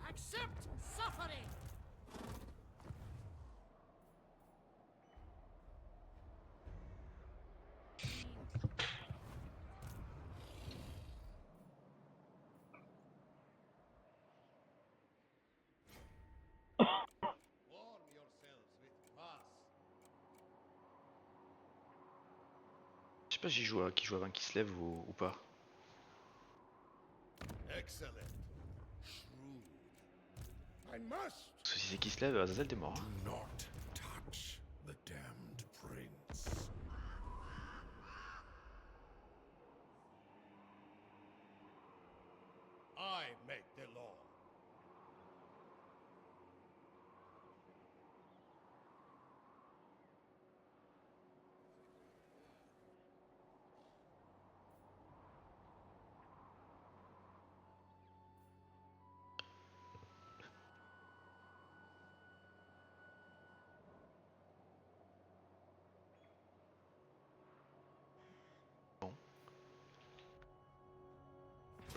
Accept suffering. Warm yourselves with kvass. Je sais pas si qui joue avant qu'il se lève ou pas. Excellent. Shrewd. I must. Parce que si c'est qui se lève, Azazel t'es mort. Do Hein. not touch the damned prince. I make the law.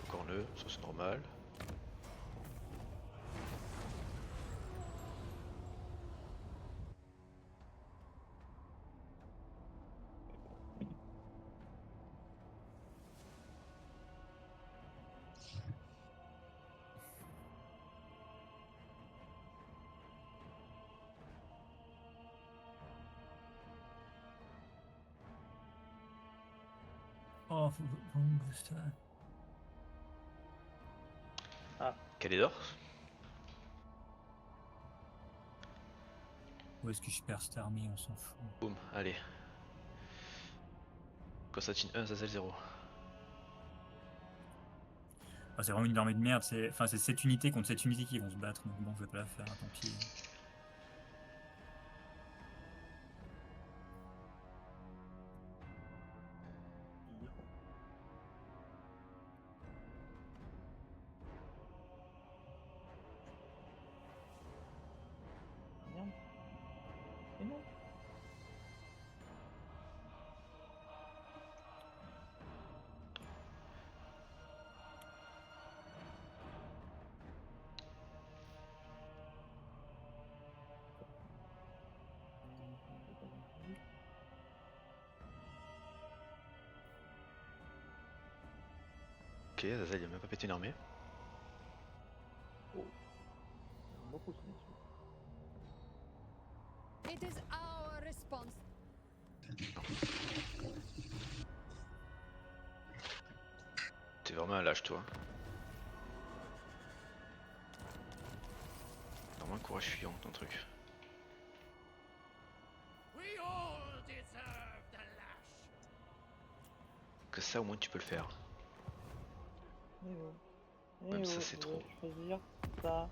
Encore le, ça c'est normal. Oh, faut me booster. Calédor. Où est-ce que je perds cette armée? On s'en fout. Boum, allez. Constantine 1, Azazel 0. Ah, c'est vraiment une armée de merde. Enfin, c'est cette unité contre cette unité qui vont se battre. Donc bon, je vais pas la faire, hein, tant pis. Merde. Mais non. Ok, Azazel il a même pas pété une armée. Oh. Beaucoup sont dessus. It is our response. T'es vraiment un lâche toi. Vraiment un courage fuyant ton truc. We all deserve the lash. Que ça au moins tu peux le faire. Eh oh. Eh Même ça, oh, c'est je trop. vais choisir ça.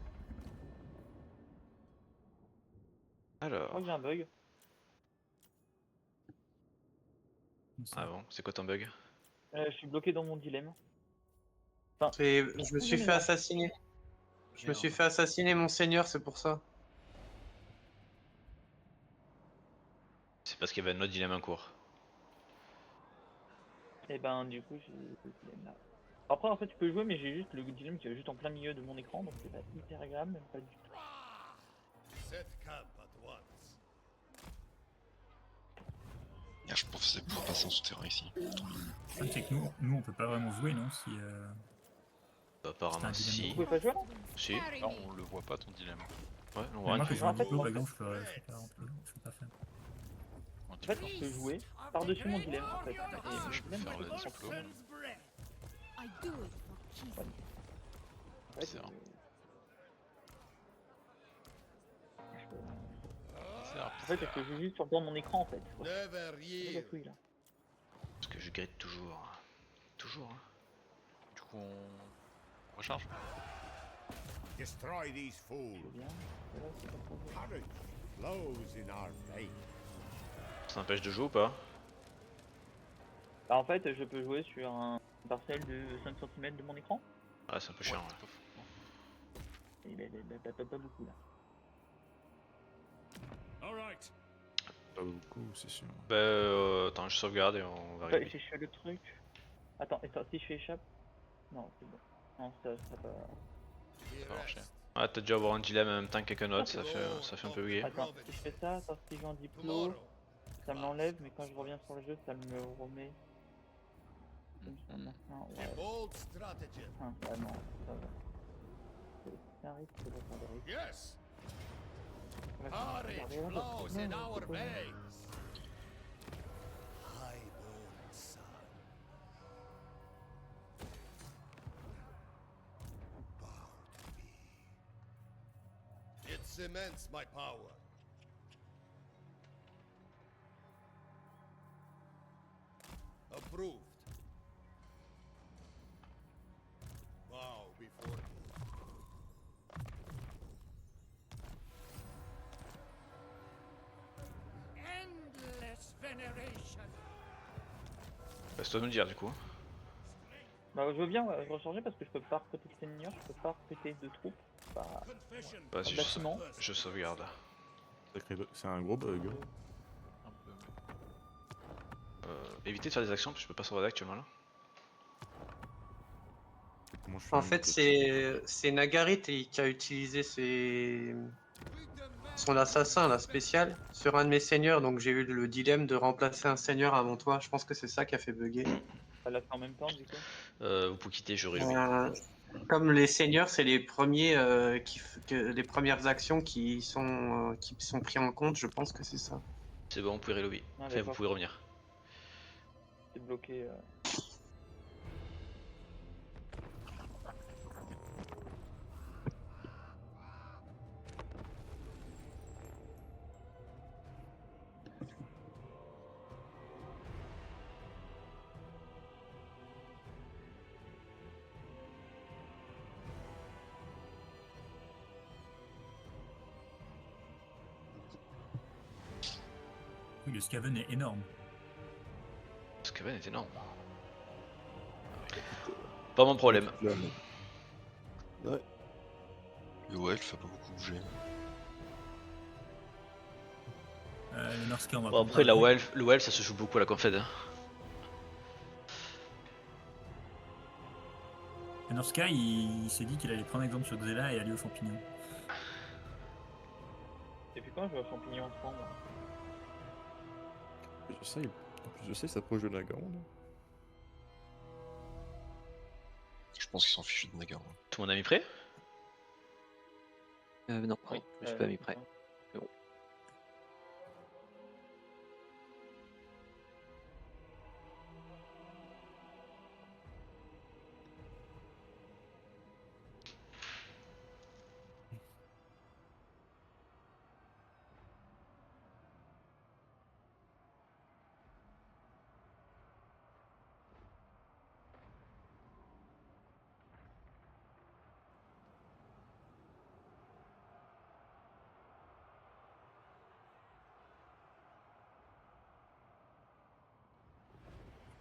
Je crois Alors. que j'ai un bug. Ah bon, c'est quoi ton bug? Je suis bloqué dans mon dilemme. Je me suis fait assassiner. Je me suis fait assassiner, mon seigneur, c'est pour ça. C'est parce qu'il y avait un autre dilemme en cours. Et ben du coup j'ai le dilemme là. Après en fait tu peux jouer mais j'ai juste le dilemme qui est juste en plein milieu de mon écran donc c'est pas hyper agréable même pas du tout. Set camp at once. Ah, je pensais pouvoir passer en souterrain ici. Le problème, c'est que nous, on peut pas vraiment jouer, non? Si, Bah, apparemment c'est un Vous si. pouvez pas jouer là? Si. Carry Non, me. on le voit pas ton dilemme. Ouais, on Mais voit rien moi, du que tout. je joue un En fait, diplôme, par en exemple, je peux pas faire. En En fait diplôme. je peux jouer par-dessus mon dilemme en fait. Et mon Je peux dilemme, faire le c'est diplôme. I do it for Keith. en fait, C'est un- je peux- C'est En fait, je joue juste sur le bord de mon écran en fait. Ouais, Never c'est yield. la couille là. Parce que je grette toujours. Toujours. Hein. Du coup, on recharge. Destroy these Je fools. veux bien. Mais là, c'est pas trop jouer. Courage flows in our veins. Ça empêche de jouer ou pas? Bah, en fait, je peux jouer sur un parcelle de 5 cm de mon écran. Ah, c'est un peu chiant. Ouais, Ouais. c'est pas fou. Et pas beaucoup là. Pas beaucoup, c'est sûr. Bah, attends, je sauvegarde et on va Ouais, arriver. si je fais le truc. Attends, si je fais échappe. Non, c'est bon. Non, ça pas. He Ça va marcher. rests. Ah, t'as dû avoir un dilemme en même temps que quelqu'un d'autre, ça fait un peu bugger. Attends, si je fais ça, si je joue en diplo, Tomorrow. ça me l'enlève, mais quand je reviens sur le jeu, ça me remet. Non, A ouais. bold stratagem. Ah non, ça va. C'est un risque de faire des risques. Yes. Ouais, Courage regardez, là, flows non, in non, our c'est pas- veins. Highborn son. Bow to me. It cements my power. Approved. Bow before me. Endless veneration. Bah, c'est toi de nous dire du coup. Bah, je veux bien ouais, recharger parce que je peux pas recruter le seigneur, je peux pas recruter de troupes. Bah, Confession. Vas-y, bâtiment. je sauvegarde. C'est un gros bug. Un peu, mais- Évitez de faire des actions parce que je peux pas sauvegarder actuellement là. Comment je fais En un fait, autre- c'est Nagarit qui a utilisé son assassin, la spécial, sur un de mes seigneurs. Donc j'ai eu le dilemme de remplacer un seigneur avant toi. Je pense que c'est ça qui a fait bugger. Ça l'a fait en même temps du coup. Vous pouvez quitter, j'aurai le Comme les seigneurs, c'est les premiers les premières actions qui sont pris en compte. Je pense que c'est ça. C'est bon, vous pouvez relober. Ah, Enfin, vous d'accord. pouvez revenir. C'est bloqué. Oui, le Skaven est énorme. Ce Skaven est énorme. Pas mon problème. Ouais. Le Welf a pas beaucoup bougé. Le Norska, on va Bon, pas après, parler. le Welf ça se joue beaucoup à la Confed. Hein. Le Norska, il s'est dit qu'il allait prendre exemple sur Xela et aller aux champignons. Depuis quand je vais aux champignons en France moi Je sais, il s'approche de la grande. Je pense qu'ils s'en fichent de Nagar. Tout le monde a mis prêt? Non, Oui, je suis pas mis prêt. C'est bon.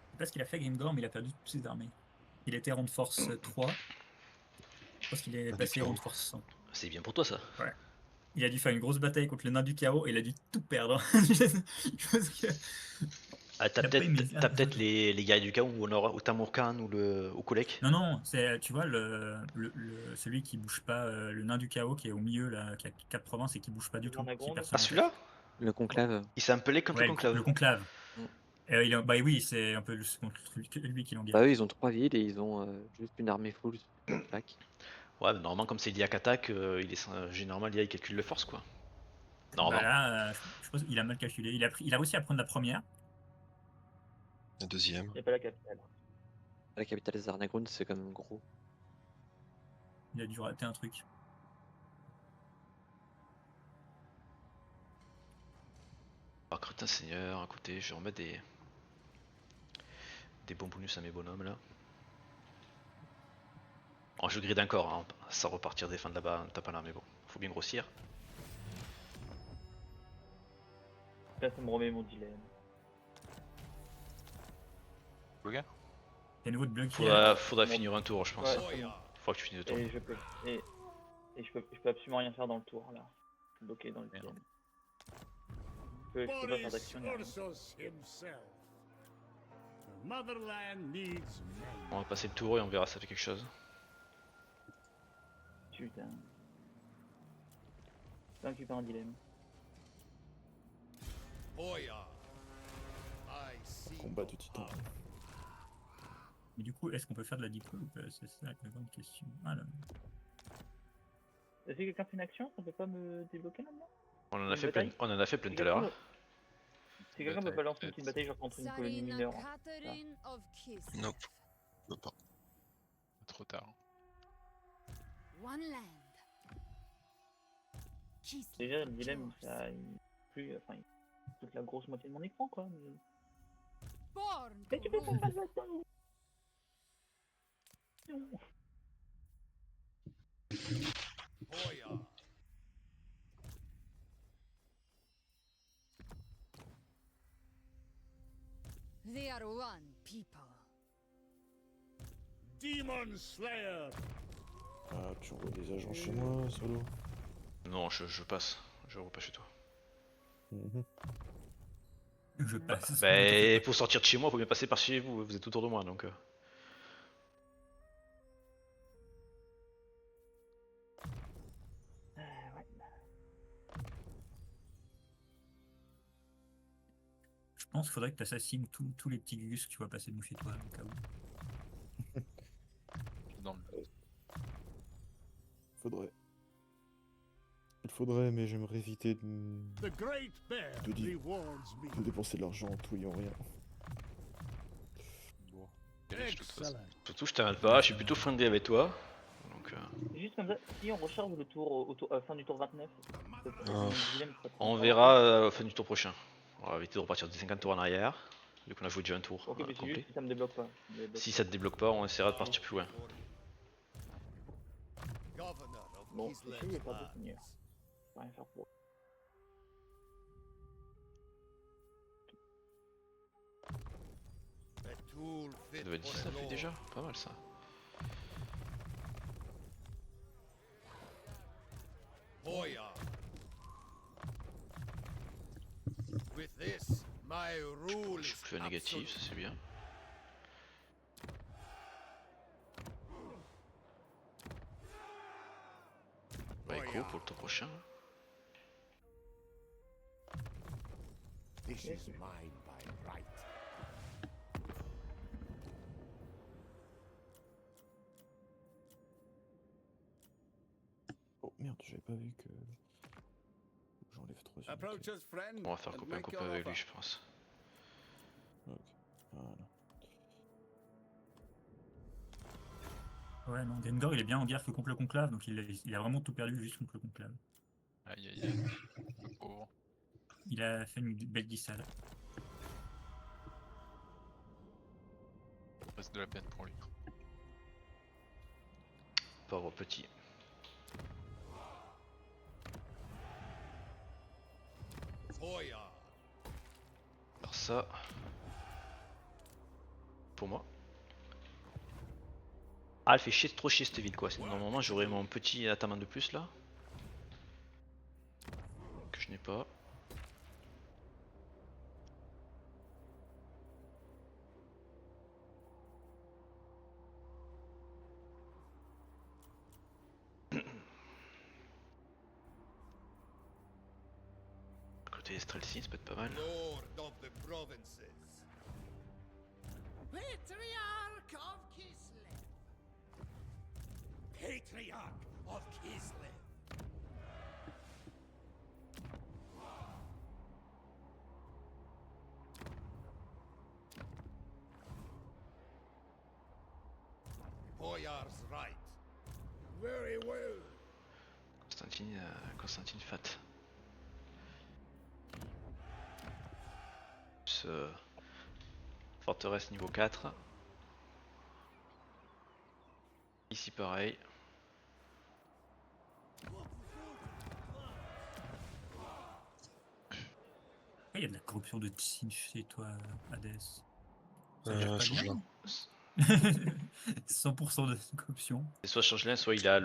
Je sais pas ce qu'il a fait Grimgor, mais il a perdu toutes ses armées. Il était rang de force 3. Je pense qu'il est Ah, passé d'accord. rang de force 100. C'est bien pour toi ça. Il a dû faire une grosse bataille contre le nain du chaos et il a dû tout perdre. Parce que- Ah, t'as Il a pas aimé ça. peut-être les guerriers du chaos ou Tamurkan ou Kulek. Non, non, c'est, tu vois, celui qui bouge pas, le nain du chaos qui est au milieu, là, qui a 4 provinces et qui bouge pas du Le tout. qui Nargothrond. personne Ah, en fait. celui-là? Le conclave. Il s'est appelé contre Ouais, le conclave. le conclave. Mm. Bah oui, c'est un peu contre lui qui l'engage. Bah eux, ils ont 3 villes et ils ont juste une armée full sur chaque. Ouais, mais normalement, comme c'est Iliac attaque, généralement l'IA il calcule les forces quoi. Bah Normalement. là, je pense qu'il a mal calculé. Il a réussi à prendre la première. La deuxième. Il n'y a pas la capitale. La capitale Zarnagrund, c'est quand même gros. Il a dû rater un truc. Alors, recruter un seigneur à côté, je vais remettre des bons bonus à mes bonhommes là. Oh, je grid encore, hein, sans repartir défendre là-bas en tapant là, mais bon, faut bien grossir. Là, ça me remet mon dilemme. Bloqué? C'est nouveau de bloquer. Faudra finir un tour, je pense. Ouais. Faudra que tu finisses le tour. Et je peux absolument rien faire dans le tour là. Je suis bloqué dans le dilemme. Je peux pas faire Boris d'action. ni rien. Ursus himself. The motherland needs men. On va passer le tour et on verra si ça fait quelque chose. Putain. vaincu par un dilemme. Hoya. I see. Combat de titan. Mais du coup, est-ce qu'on peut faire de la diplo ou pas? C'est ça la grande question. Ah, là. Si quelqu'un fait une action, ça peut pas me débloquer maintenant? On en a Une fait plein, bataille on en a fait plein Si tout à l'heure. quelqu'un si quelqu'un peut Bataille, balancer une peut-être. petite bataille genre contre une colonie Tsarina mineure. Catherine of Kislev. Nope. Je peux pas. Trop tard. One land. Kislev. Déjà, le dilemme, yours. ça. Plus. Enfin, toute la grosse moitié de mon écran, quoi. Mais... Born Mais tu peux to pas rule. faire de bataille! Hoya. They are one people. Demon Slayer. Ah, tu envoies des agents chez moi, solo. Non, je passe. Je repasse chez toi. Mhm. Je passe. Bah, pour sortir de chez moi, faut bien passer par chez vous. Vous êtes tout autour de moi donc. Ouais. Je pense qu'il faudrait que tu assassines tous les petits gus que tu vois passer devant chez toi, au cas où. Dans le... Faudrait. Il faudrait, mais j'aimerais éviter de The Great Bear De di- rewards me. dépenser de l'argent en tout et en rien. Bon. Et là, je te fasse. Excellent. Surtout, je t'invite pas. Je suis plutôt friendly avec toi. Donc, Juste comme ça, si on recharge le tour fin du tour 29, Ah. le dilemme sera trop on fort. verra à la fin du tour prochain. On va éviter de repartir de 50 tours en arrière. Vu qu'on a joué déjà un tour Ok, mais c'est complet. juste que ça me débloque pas. Ça me débloque Si pas. ça te débloque pas, on essaiera de partir plus loin. Governor of Bon, Kislev's ici, il n'y a pas de lands. seigneur. Je peux rien faire pour. A tool fit Ça doit être for a 19 lord. déjà. Pas mal ça. Hoya. With this, my rule Je is suis plus à négatif, absolute. ça c'est bien. Bah écho pour le tour prochain. This is mine by right. Oh merde, j'avais pas vu que. J'enlève 3 Approach us, friend. On va faire and couper un make couple your avec lui, offer. je pense. Ok, voilà. Ouais, non, Gengor il est bien en guerre que contre le conclave, donc il a vraiment tout perdu juste contre le conclave. Aïe aïe aïe. Le pauvre. Il a fait une belle glissade. Reste de la peine pour lui. Pauvre petit. Hoya. Alors ça. Pour moi. Ah, elle fait chier, trop chier cette ville quoi. Normalement j'aurais mon petit ataman de plus là. Que je n'ai pas. À côté Estrelsi, ça peut être pas mal. Lord of the provinces. Patriarch of Kislev. Patriarch of Kislev. Hoyar's right. Very well. Constantine Fat. Forteresse niveau 4. Ici pareil. Il y a de la corruption de Tsin chez toi, Hades. Ça gère pas Change bien. là. 100% de corruption. C'est soit Changelin, soit il a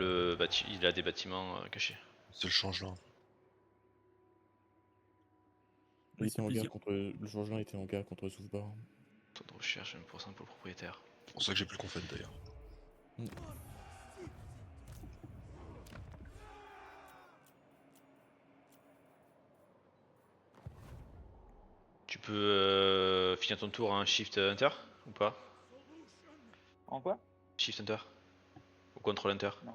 des bâtiments cachés. C'est le change là. Il était c'est en plaisir. guerre contre. Le Georgelin était en guerre contre Soufbar. Taux de recherche 1% pour le propriétaire. C'est pour ça que j'ai plus le confet d'ailleurs. peux finir ton tour en Shift Hunter ou pas? En quoi? Shift Hunter? Ou Control Hunter? Non.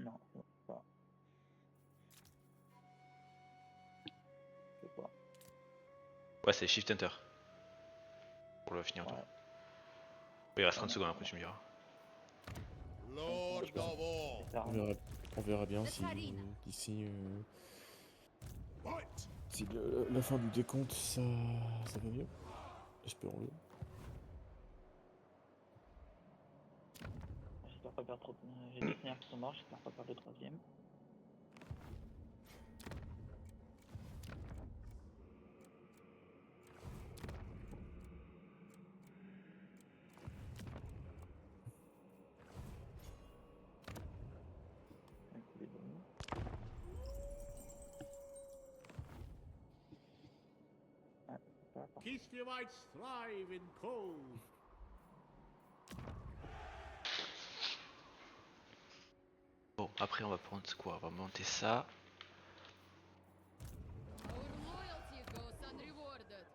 Non, c'est pas. Je sais pas. Ouais, c'est Shift Hunter. Pour le finir tour. Ouais. Il reste 30 secondes après, tu me diras. Lord of all. Ça On arrive. verra bien si d'ici Fight. si la fin du décompte ça va mieux. Espérons-le. J'espère pas perdre trop. J'ai deux seigneurs qui sont morts, j'espère pas perdre le troisième. Un coup des bonus. Ah, c'est pas parfait. Kislevites thrive in cold. Bon, après on va prendre quoi? On va monter ça. Our loyalty goes unrewarded.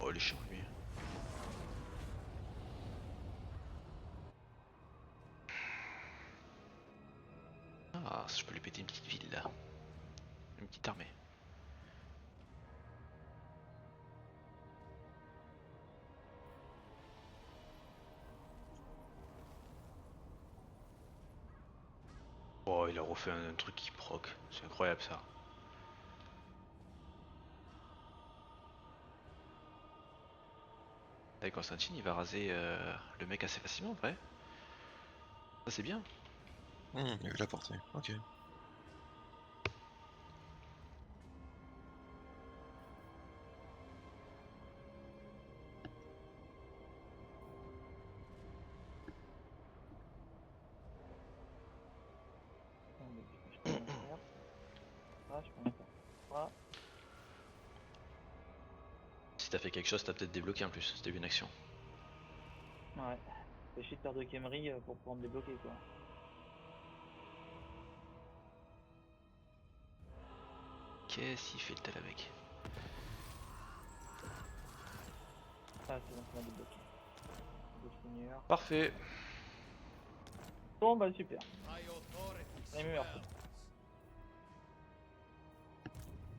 Oh, il est chiant lui. Ah, je peux lui péter une petite ville là. Une petite armée. Oh, il a refait un truc qui proc. C'est incroyable ça. Avec Constantine, il va raser le mec assez facilement, vrai. Ça c'est bien. Il a eu la portée. Ok. Je peux rien faire. Ah, je peux rien faire. Ah, Si t'as fait quelque chose, t'as peut-être débloqué en plus. C'était une action. ouais. Fais chier de faire de Kemery pour pouvoir me débloquer quoi. Qu'est-ce qu'il fait le tel avec? Ah, c'est bon, ça m'a débloqué. Deux seigneurs. Parfait. Bon, bah super. My authority Les meilleurs. swells.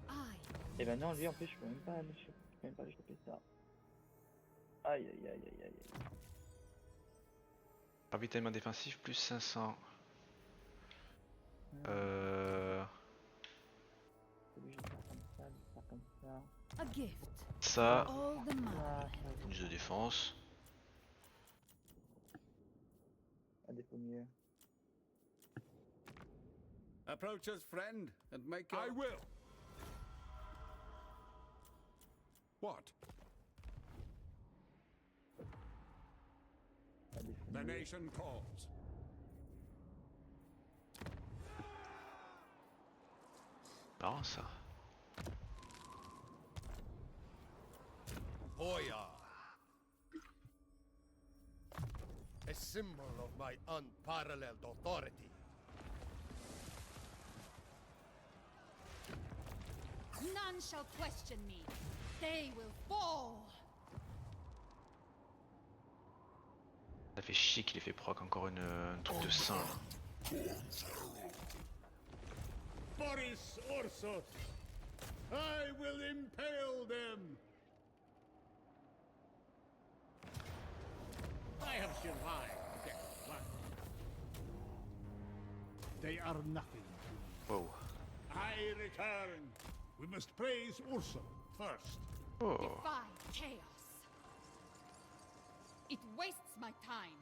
I Et ben non, lui en plus, je peux même pas aller choper, je peux même pas aller choper ça. Aïe aïe aïe aïe aïe. Ravitaillement défensif plus 500. Lui, je vais faire comme ça, je vais faire comme ça. a gift. Ça, All the money. Ah, ça, bonus de défense. à défaut mieux. Approach us, friend, and make I will. What? À défaut The mieux. nation calls. Marrant ça. Hoya. A symbol of my unparalleled authority. None shall question me. They will fall. Ça fait chier qu'il ait fait proc encore un truc de saint là. Boris Orsos, I will impale them. I have survived death once. They are nothing. Wow. I return. We must praise Urso first. Oh. Defy chaos. It wastes my time.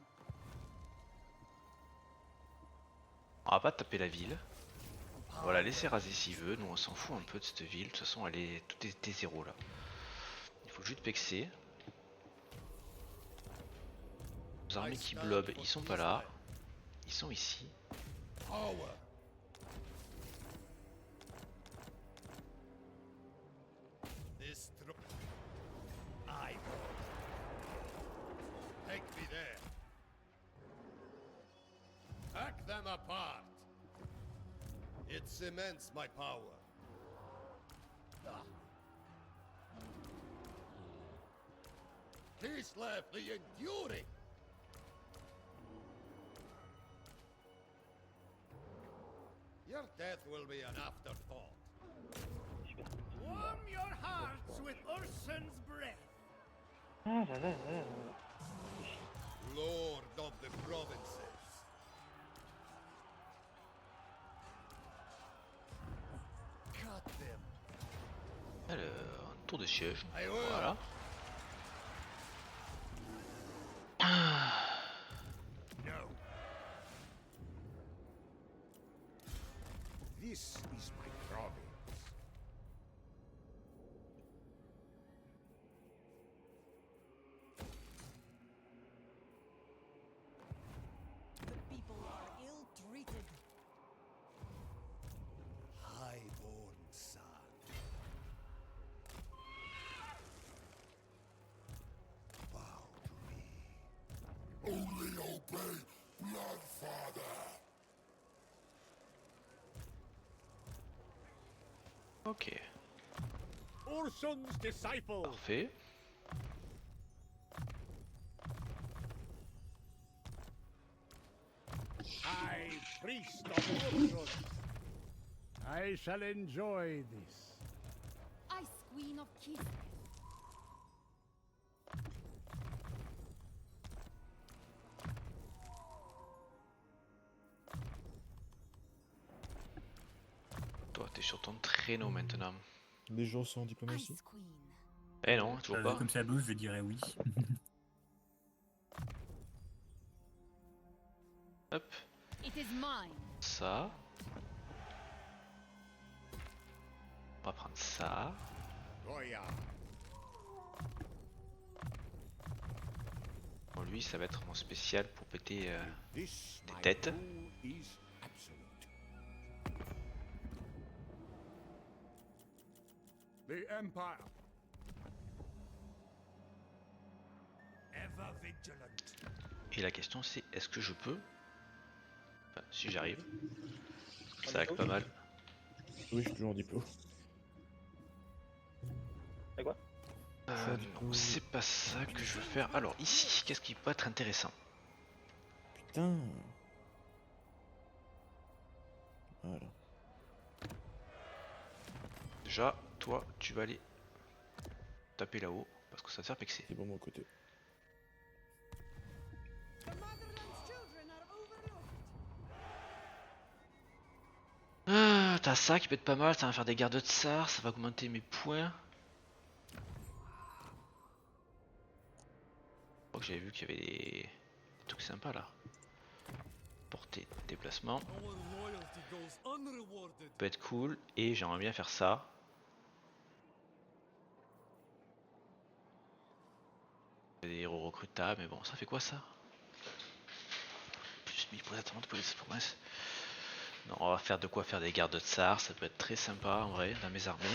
On va pas taper la ville. On va la laisser raser s'il veut. Nous on s'en fout un peu de cette ville. De toute façon, elle est tout est T0 là. Il faut juste pexer. Les armées qui blobent, ils sont pas là. Ils sont ici. Power. This I take me there. Act them apart. It cements my power. Ah. Kislev the Enduring. Your death will be an afterthought. Warm your hearts with Ursun's breath. Ah là là là là. Lord of the provinces. Cut them. Alors, un tour de siège. I will. Voilà. No. This is my province. The people are ill-treated. Highborn son. Bow to me. Only obey Bloodfather. Ok, Ursun's disciple. parfait. High priest of Ursun. I shall enjoy this. Ice Queen of Kislev. Toi, t'es sur ton traîneau maintenant. Les gens sont en diplomatie. Ice Queen. Eh non, toujours pas. Comme ça bouge, je dirais oui. Hop, It is mine. ça. On va prendre ça. Goya. Bon, lui, ça va être mon spécial pour péter. This Des my têtes. rule is absolute. The Empire. Ever vigilant. Et la question c'est est-ce que je peux. Enfin, si j'arrive. Ça lag pas mal. Oui, je suis toujours en diplo. C'est quoi? Non, c'est pas ça que je veux faire. Alors, ici, qu'est-ce qui peut être intéressant? Putain. Voilà. Déjà, toi, tu vas aller taper là-haut parce que ça te fait pexer. C'est bon, mon côté. The motherland's children are overlooked. Ah, t'as ça qui peut être pas mal, ça va faire des gardes de tsar, ça va augmenter mes points. Je crois que j'avais vu qu'il y avait des trucs sympas là. Portée, déplacement. Peut être cool et j'aimerais bien faire ça. Des héros recrutables, mais bon, ça fait quoi ça? Plus 1000 points d'attente pour les promesses. Non, on va faire de quoi faire des gardes de tsar, ça peut être très sympa en vrai dans mes armées.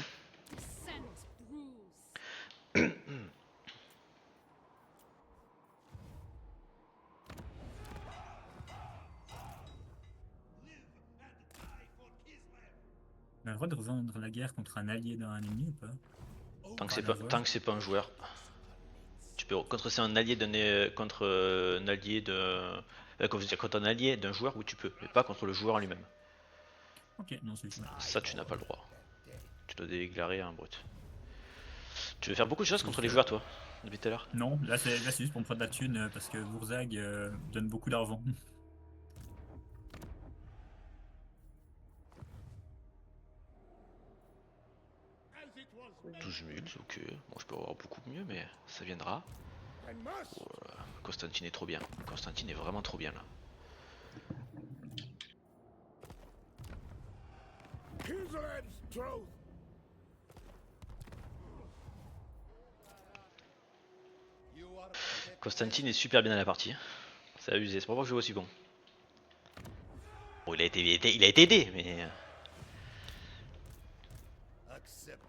Scent bruise. On a le droit de revendre la guerre contre un allié d'un ennemi ou pas? Tant que Rien c'est à pas, voir. tant que c'est pas un joueur. Tu peux contre c'est un allié contre un allié de contre un allié d'un joueur où tu peux, mais pas contre le joueur en lui-même. Ok, non, c'est juste. Ça tu n'as pas le droit. Tu dois déclarer un brut. Tu veux faire beaucoup de choses contre les joueurs toi, depuis tout à l'heure? Non, là c'est juste pour me prendre de la thune parce que Wurzag donne beaucoup d'argent. As it was 12 000, ok. Bon, je peux avoir beaucoup mieux, mais ça viendra. and must. Oh là là, Constantine est trop bien. Constantine est vraiment trop bien là. Kislev's truth. You are Constantine est super bien dans la partie. C'est abusé, c'est pour ça que je joue aussi con. Bon, il a été aidé, mais. acceptable.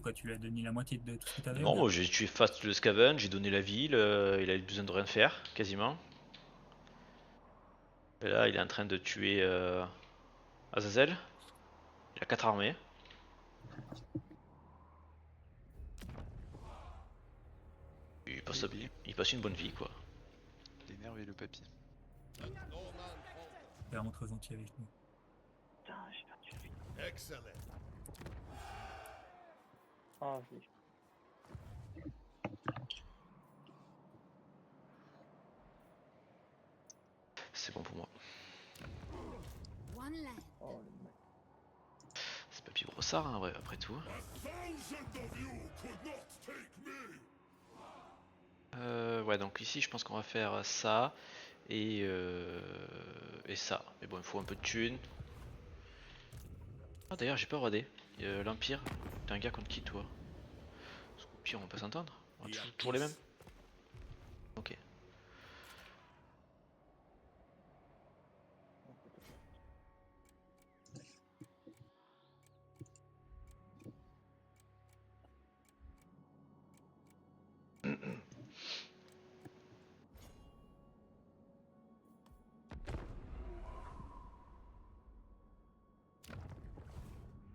Quoi, tu lui as donné la moitié de tout ce que t'avais? Non, moi, j'ai tué Fast le Scaven, j'ai donné la ville, il a eu besoin de rien faire, quasiment. Et là, il est en train de tuer Azazel. Il a 4 armées. Il passe une bonne vie, quoi. Énervé le papy. No man falter. Vraiment très gentil avec nous. Putain, j'ai perdu lui. Excellent. Ah, je l'ai. C'est bon pour moi. One land. Oh, le mec. C'est Papy Brossard, hein, ouais, après tout. Ouais, donc ici, je pense qu'on va faire ça et ça. Mais bon, il faut un peu de thunes. Ah, d'ailleurs, j'ai pas rodé. L'Empire, t'es un gars contre qui, toi? Parce qu'au pire, on peut s'entendre. On va toujours les mêmes. Ok.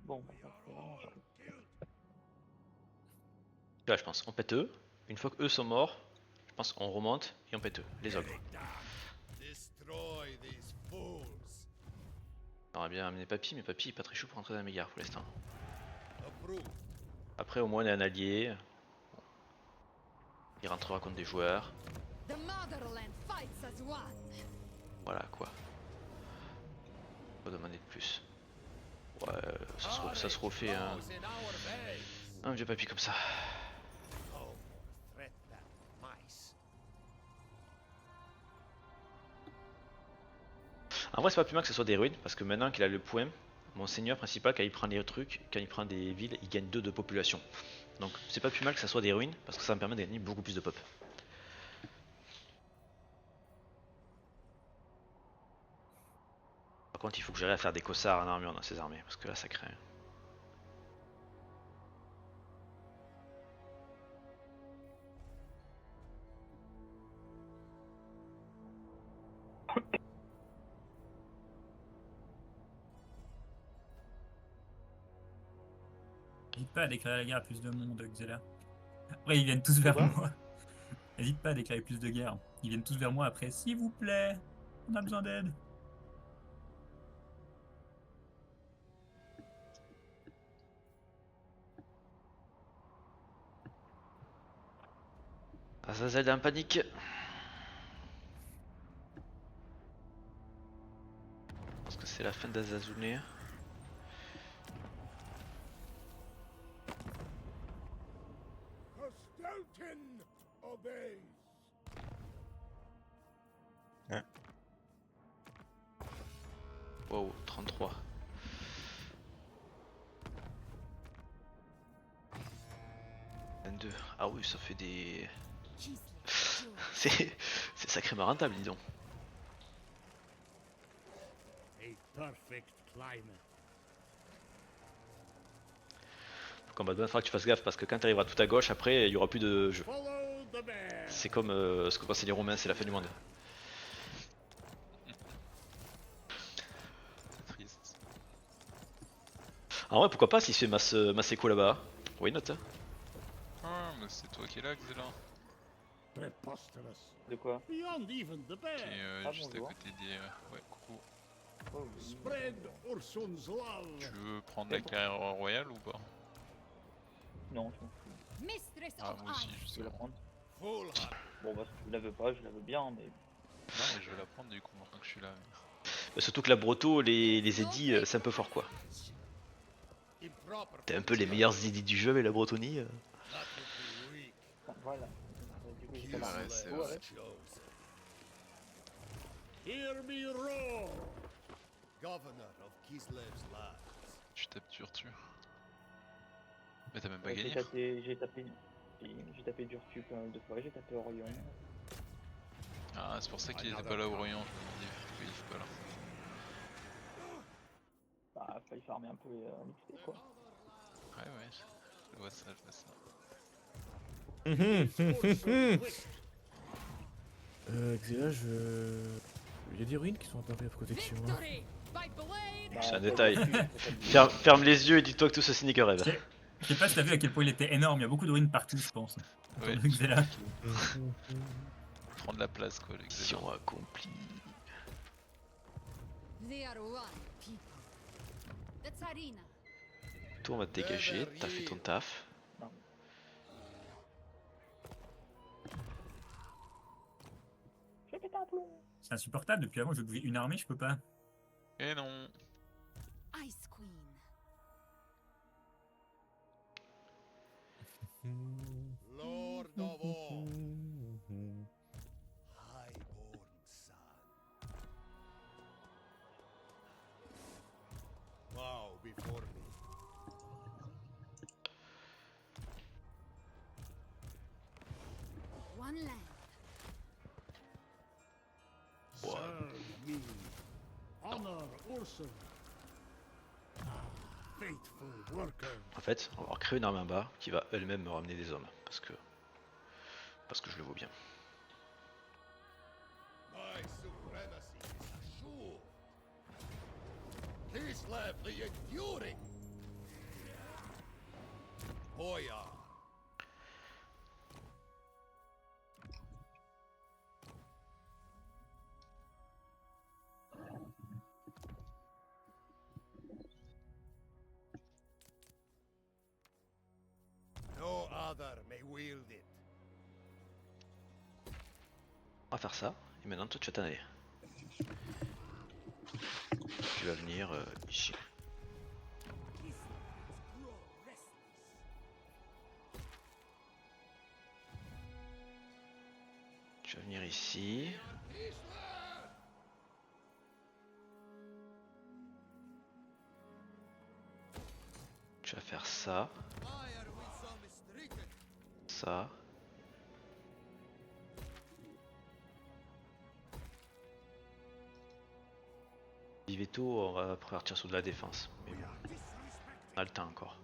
Bon, bah, c'est vraiment ça. Là, je pense, on pète eux. Une fois que eux sont morts, je pense qu'on remonte et on pète eux, les ogres. Destroy these fools. On aurait bien amené Papy, mais Papy est pas très chaud pour entrer dans mes gares pour l'instant. Approve. Après, au moins, on est un allié. Il rentrera contre des joueurs. The motherland fights as one. Voilà quoi. Pas demander de plus. Ouais, ça se refait hein. Those in our veins. Un vieux papy comme ça. Oh, threat that mice. En vrai, c'est pas plus mal que ce soit des ruines parce que maintenant qu'il a le point, mon seigneur principal, quand il prend des trucs, quand il prend des villes, il gagne 2 de population. Donc c'est pas plus mal que ça soit des ruines parce que ça me permet de gagner beaucoup plus de pop. Par contre, il faut que j'arrive à faire des cossards en armure dans ces armées parce que là ça craint. N'hésite pas à déclarer la guerre à plus de monde, Xela. Après, ils viennent tous vers moi. N'hésite pas à déclarer plus de guerre. Ils viennent tous vers moi après. S'il vous plaît, on a besoin d'aide. Azazel est en panique. Je pense que c'est la fin d'Azazouné. Hostelton obeys. Wow, 33. Ah oui, ça fait des... C'est sacrément rentable, dis donc. A perfect climate. Faut qu'en mode, il faudra que tu fasses gaffe parce que quand tu arriveras tout à gauche, après, il y aura plus de jeu. Follow the bear. C'est comme ce que pensaient les Romains, c'est la fin du monde. C'est triste. En vrai, pourquoi pas s'il se fait masse écho là-bas. Why not hein. Ah, mais c'est toi qui es là, Xela. Preposterous. De quoi? Beyond even the Qui est bear. Ah, juste à bonjour. côté des... Ouais, coucou. Oh, oui. Spread Ursun's love. Tu veux prendre la carrière royale ou pas? Non, je m'en fous. Mistress Ah, of moi aussi, Ice. Je vais la justement. prendre. Full heart. Bon, bah, si tu la veux pas, je la veux bien, mais. Non, mais je vais la prendre du coup maintenant que je suis là. Surtout que la Broto, les édits, c'est un peu fort quoi. Improper. T'as un peu les meilleurs édits du jeu avec la Brotonie. That would be weak. Ah, voilà. Du coup, j'ai pas Ouais, la- c'est Ouais, vrai. ouais. Chosen. Hear me roar. Governor of Kislev's lands. Tu tapes Turtu. Mais t'as même pas Ouais, gagné. J'ai tapé Durtu quand même 2 fois, j'ai tapé Orion. Ah, c'est pour ça qu'il était pas là au Orient, je me demandais pourquoi il est pas là. Bah, fallait farmer un peu en XP quoi. Ouais, ouais, je vois ça, je vois ça. Ursun wicked. Xela, Il y a des ruines qui sont apparues à protection. Hein. Victory by blade. C'est un Bah, détail. ça, ça, Ferme les yeux et dis-toi que tout ceci n'est que rêve. Je sais pas si t'as vu à quel point il était énorme, il y a beaucoup de ruines partout, je pense. Oui. Autour de Xela. Prendre la place quoi, le Xela. Mission accomplie. They are one people. The Tsarina. Toi, on va te dégager, t'as fait ton taf. Je vais péter un plomb. C'est insupportable, depuis avant je bouger une armée, je peux pas. Et non. Ice Queen. Lord of all, highborn son. Bow before me. One land. Serve me. Honor Ursa. Faithful worker. En fait, on va créer une armée en bas qui va elle-même me ramener des hommes. Parce que je le vaux bien. My supremacy is assured. Kislev the Enduring. Boyar. No other may wield it. On va faire ça. Et maintenant, toi, tu vas t'en aller. Tu vas venir ici. Tu vas venir ici. Tu vas faire ça. Ça. Veto, on va partir sur de la défense. Mais bon, on a le temps encore.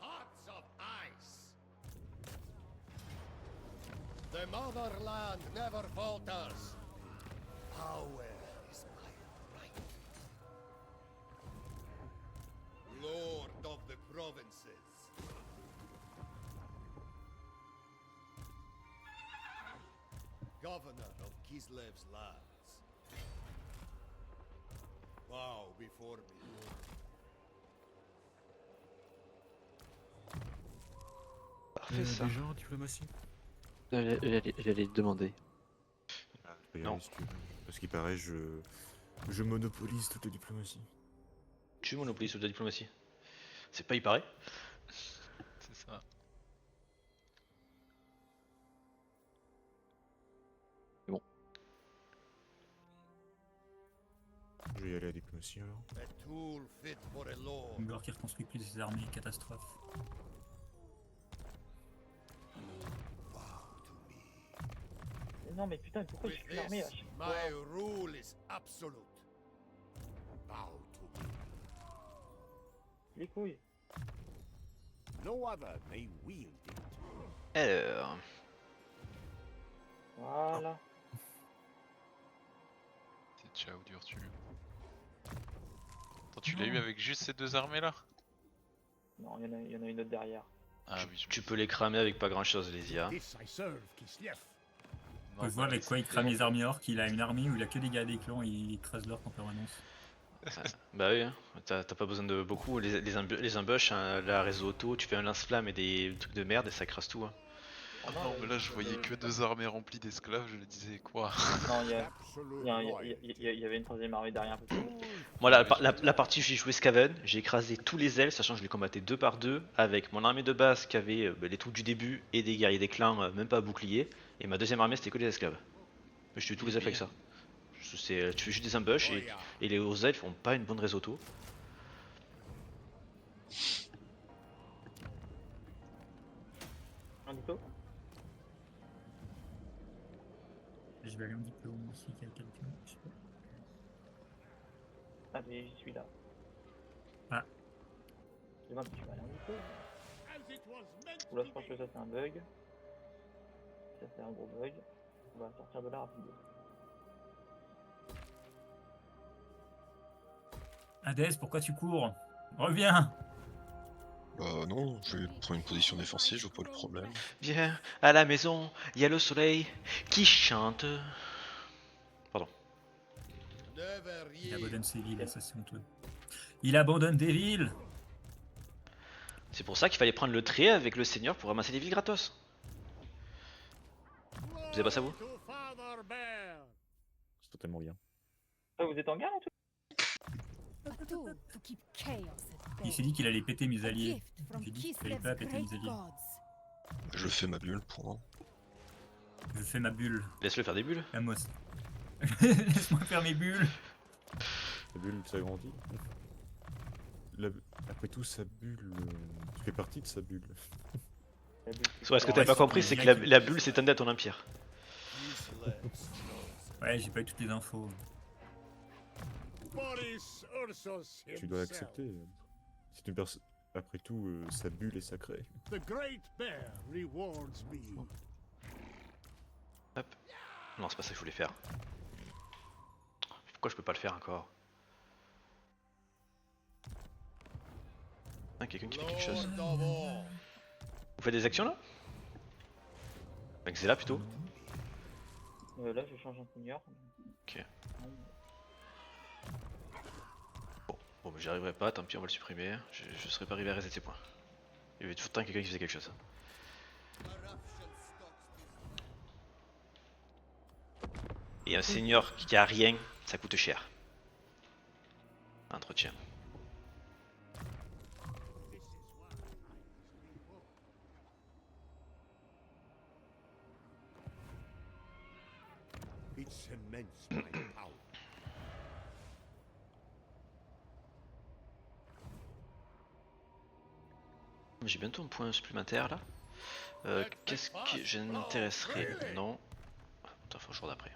Hearts of ice. The motherland never falters. Power is my right. Lord of the provinces. Governor of Kislev's lands. Bow before me. Parfait ça. Déjà en diplomatie. J'allais te demander. Non. Si tu veux. Parce qu'il paraît, je monopolise toute la diplomatie. Tu monopolises sur de la diplomatie. C'est pas il paraît. C'est ça. Je vais y aller à la diplomatie alors. A tool fit for a lord. Ngor qui reconstruit plus ses armées, catastrophe. Non mais putain, pourquoi je With suis une armée à this, chaque fois? my rule is absolute. Bow to me. Les couilles. No other may wield it. Alors, Voilà. C'est ciao dur-tu. Attends, tu l'as eu avec juste ces deux armées là? Non, il y en a une autre derrière. Ah oui, je tu peux les cramer avec pas grand chose, les IA. This I serve, Kislev. On peut voir avec quoi il crame les armées orques, il a une armée où il a que des gars des clans et il écrase l'orque en permanence. Bah oui, hein. T'as pas besoin de beaucoup. Les embûches, hein, la réseau auto, tu fais un lance-flamme et des trucs de merde et ça crasse tout. Hein. Oh non, mais là je voyais que deux armées remplies d'esclaves, je me disais quoi? Non, Absolute il y avait une troisième armée derrière un peu plus haut. Moi, la partie où j'ai joué Skaven, j'ai écrasé tous les elfes, sachant que je les combattais 2 par 2 avec mon armée de base qui avait les troupes du début et des guerriers des clans, même pas bouclier. Et ma deuxième armée c'était que des esclaves. Je tue tous les elfes avec ça. Tu fais juste des embûches et les hauts elfes ont pas une bonne réseau auto. Un dito. Je vais aller en diplôme aussi, qu'il y a quelqu'un. Je sais pas. Allez, j'y suis là. Ah. Je demande si tu vas aller un petit peu. As it was meant Oula, to je pense be. que ça c'est un bug. Ça c'est un gros bug. On va sortir de là rapidement. Hades, pourquoi tu cours? Reviens! Bah non, je vais prendre une position défensive, je vois pas le problème. Viens à la maison, il y a le soleil qui chante. Pardon. Never Il yield. abandonne ses villes, ça c'est honteux. Il abandonne des villes! C'est pour ça qu'il fallait prendre le trait avec le seigneur pour ramasser des villes gratos. Vous avez pas ça vous? To Father Bear. C'est totalement bien. Ah, vous êtes en guerre en tout A tool to keep chaos at bay. Il s'est dit qu'il allait péter mes A alliés. gift from J'ai dit qu'il fallait Kislev's pas péter great mes alliés. gods. Je fais ma bulle pour. Je fais ma bulle. Laisse-le faire des bulles. Amos. Laisse-moi faire mes bulles. La bulle s'agrandit. La... Après tout, sa bulle. Tu fais partie de sa bulle. Soit ce que Ouais, t'as pas c'est compris, ton c'est que lien la bulle s'étendait à ton empire. Ouais, j'ai pas eu toutes les infos. Boris Ursus Tu dois himself. l'accepter. C'est une personne. Après tout, sa bulle est sacrée. The Great Bear rewards me. Hop. Non, c'est pas ça que je voulais faire. Pourquoi je peux pas le faire encore? Ah, quelqu'un qui fait quelque chose. Lord of all. Vous faites des actions là? Avec Zela plutôt? Là, je change un seigneur. Ok. Bon, mais j'y arriverai pas, tant pis, on va le supprimer. Je serai pas arrivé à reset ses points. Il y avait tout le temps quelqu'un qui faisait quelque chose. Et un seigneur qui a rien, ça coûte cher. Entretien. It cements my power. J'ai bientôt un point supplémentaire là. Qu'est-ce que je m'intéresserais? Non. Attends, faut le jour d'après.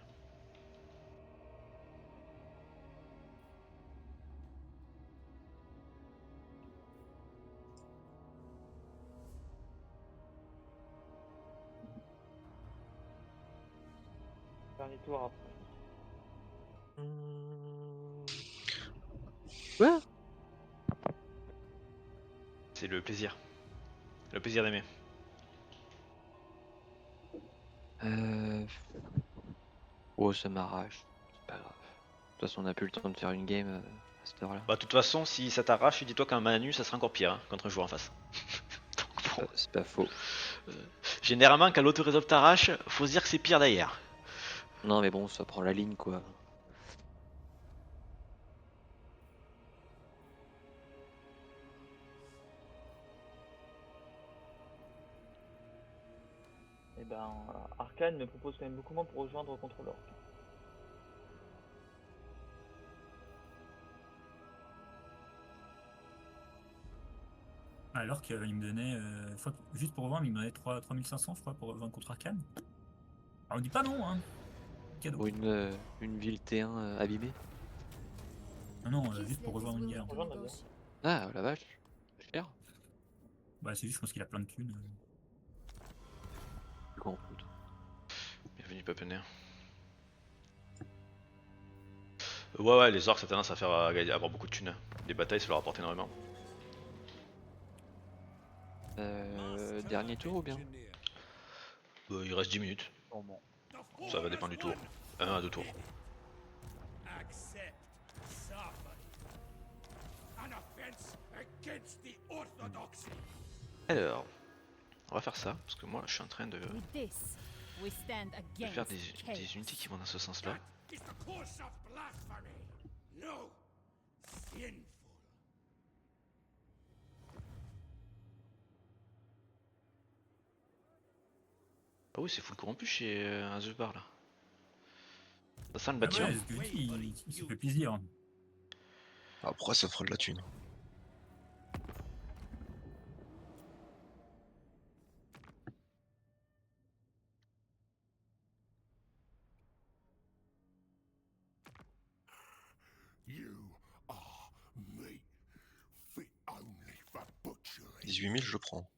Dernier tour après. Quoi? C'est le plaisir. Le plaisir d'aimer. Oh, ça m'arrache. C'est pas grave. De toute façon, on a plus le temps de faire une game à cette heure-là. Bah, de toute façon, si ça t'arrache, dis-toi qu'un Manu, ça sera encore pire hein, contre un joueur en face. Donc, bon. C'est pas faux. Généralement, quand l'autorésolve t'arrache, faut se dire que c'est pire d'ailleurs. Non, mais bon, ça prend la ligne, quoi. Et ben, Arcane me propose quand même beaucoup moins pour rejoindre contre l'orc. Alors qu'il me donnait, juste pour revoir, il me donnait 3500 je crois pour rejoindre contre Arcane. Alors on dit pas non, hein. Cadeau. Pour une ville T1 abîmée. Non, non, juste pour rejoindre une guerre. Rejoindre la guerre. Ah, la vache. Cher. Bah c'est juste, je pense qu'il a plein de thunes. Je comprends. Bienvenue, Papener. Ouais, les orques, ça a tendance à faire avoir beaucoup de thunes. Les batailles, ça leur apporte énormément. Dernier tour ou bien? Il reste 10 minutes. Ça va dépendre du tour. 1 à 2 tours. Accept suffering. An offense against the orthodoxy. Alors, on va faire ça, parce que moi je suis en train de With this, we stand faire against des chaos. unités qui vont dans ce sens-là. That is the course of blasphemy. No, sinful. Ah oui, c'est full corrompu chez Azulbar là. Ça sent le Ah bâtiment. ouais, ce que je dis, il se fait plaisir. Après, ça fera de la thune. You are 18 000, je le prends.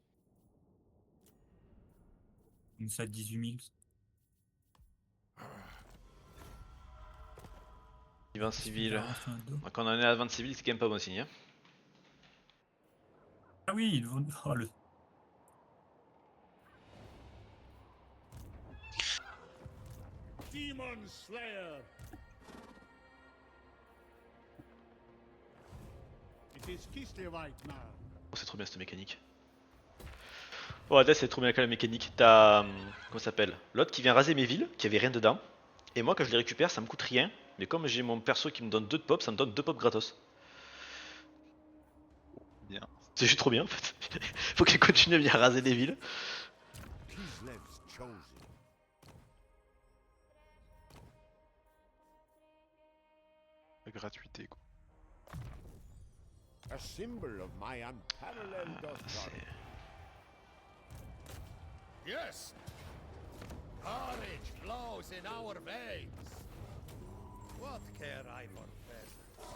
Une salle 18 000. Il 20 civils. Rentrer dans le dos. Quand on en est à 20 civils, c'est quand même pas bon signe. Hein. Ah oui, il vaut... oh, le... Demon Slayer. It is Kislevite now. Oh, c'est trop bien cette mécanique. Oh, là, c'est trop bien la mécanique. T'as. Comment ça s'appelle? L'autre qui vient raser mes villes, qui avait rien dedans. Et moi, quand je les récupère, ça me coûte rien. Mais comme j'ai mon perso qui me donne 2 de pop, ça me donne 2 pop gratos. Bien. C'est juste trop bien en fait. Faut qu'il continue à bien raser des villes. Kislev's chosen. La gratuité quoi. A symbol of my unparalleled authority. Yes! Courage flows in our veins. What care I for peasants?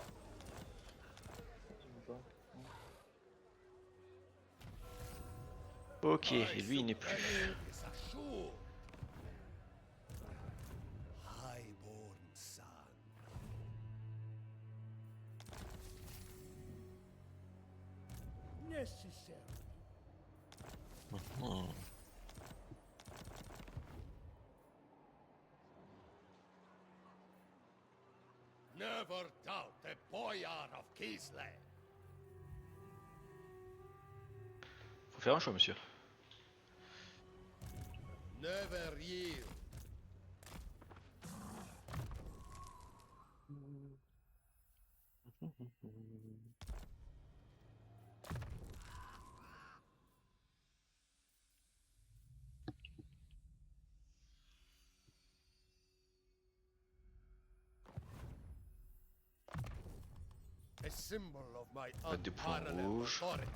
Ok, et lui il n'est plus. Is assured. Highborn son. Necessary. Maintenant, Never doubt the boyar of Kislev. Faut faire un choix, monsieur. Never yield. A symbol of my Pas des points unparalleled rouges. authority.